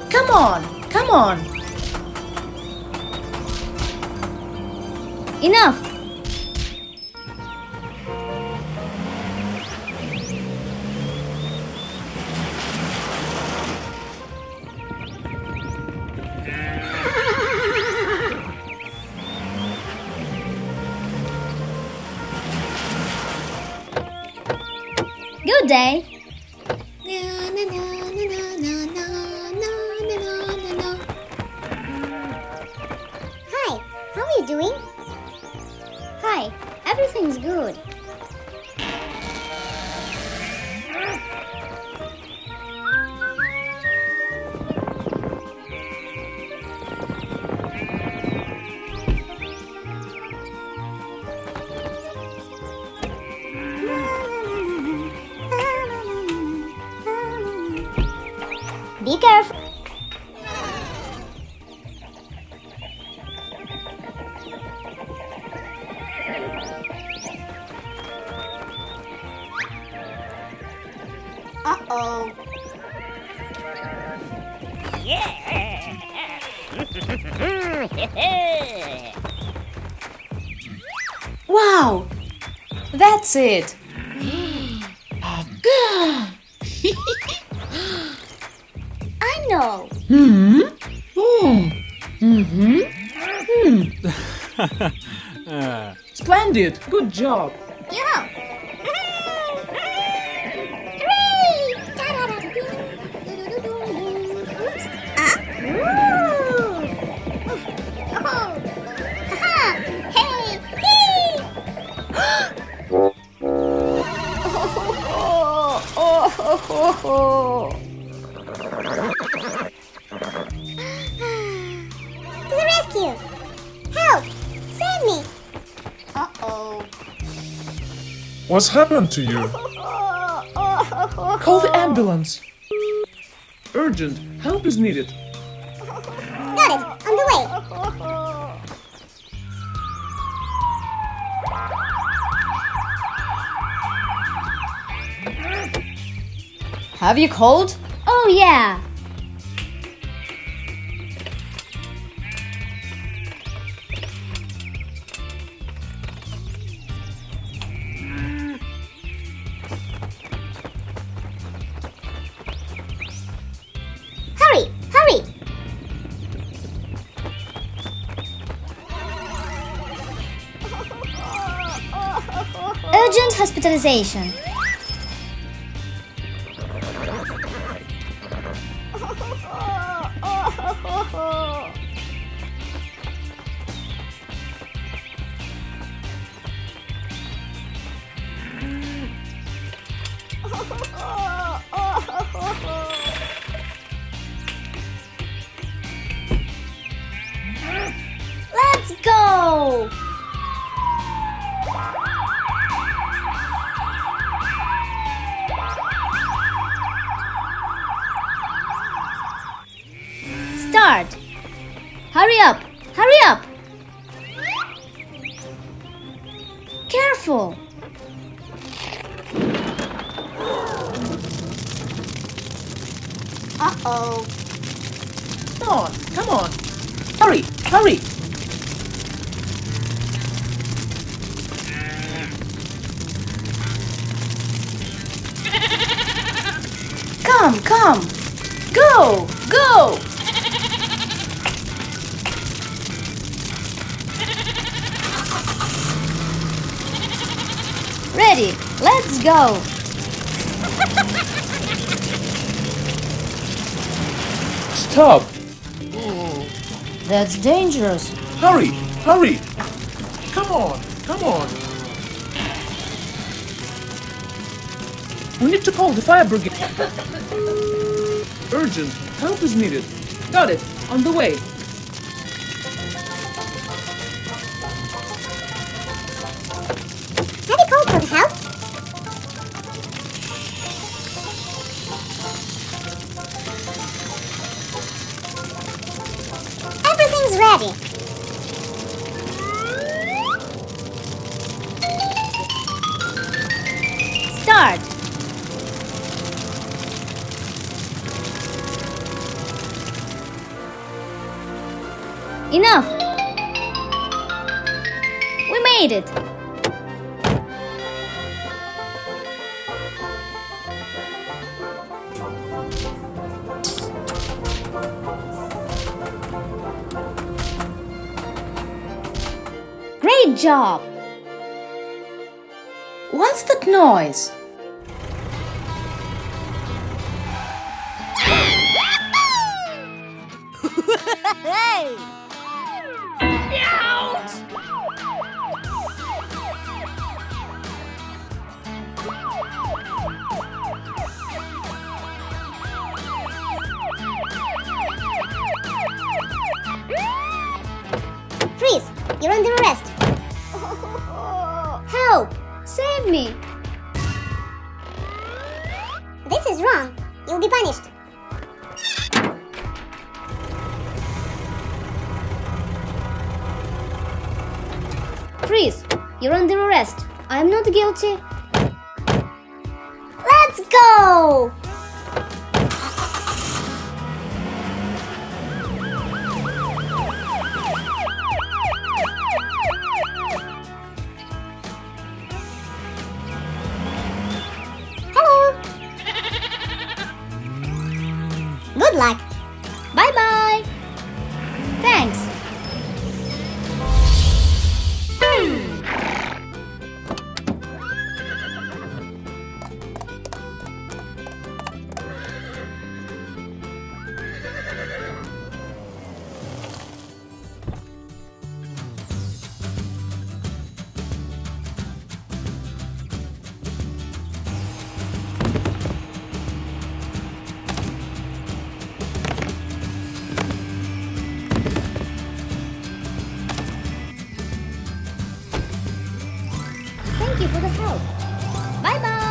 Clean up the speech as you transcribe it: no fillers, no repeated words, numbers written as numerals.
Come on, come on. Enough! Good day! Hi, how are you doing? Hi, everything's good. Be careful. Uh-oh. Wow, that's it. I know. Splendid, good job. Yeah. To the rescue! Help! Save me! Uh-oh. What's happened to you? Call the ambulance. Urgent, help is needed. Got it! On the way! Have you called? Oh, yeah. Hurry! Hurry! Urgent hospitalization. Let's go! Start. Hurry up. Hurry up. Careful. Uh-oh. Come on. Hurry, hurry. Come. Go, go. Ready. Let's go. Stop! That's dangerous. Hurry! Hurry! Come on! Come on! We need to call the fire brigade. Urgent, help is needed. Got it, on the way. Have you called for help? Everything's ready. Start. Enough. We made it. Great job. What's that noise? Freeze! You're under arrest. Help! Save me! This is wrong. You'll be punished. Freeze! You're under arrest. I'm not guilty. Let's go! Hello. Good luck. Bye bye! Thanks! Thank you for the help. Bye bye!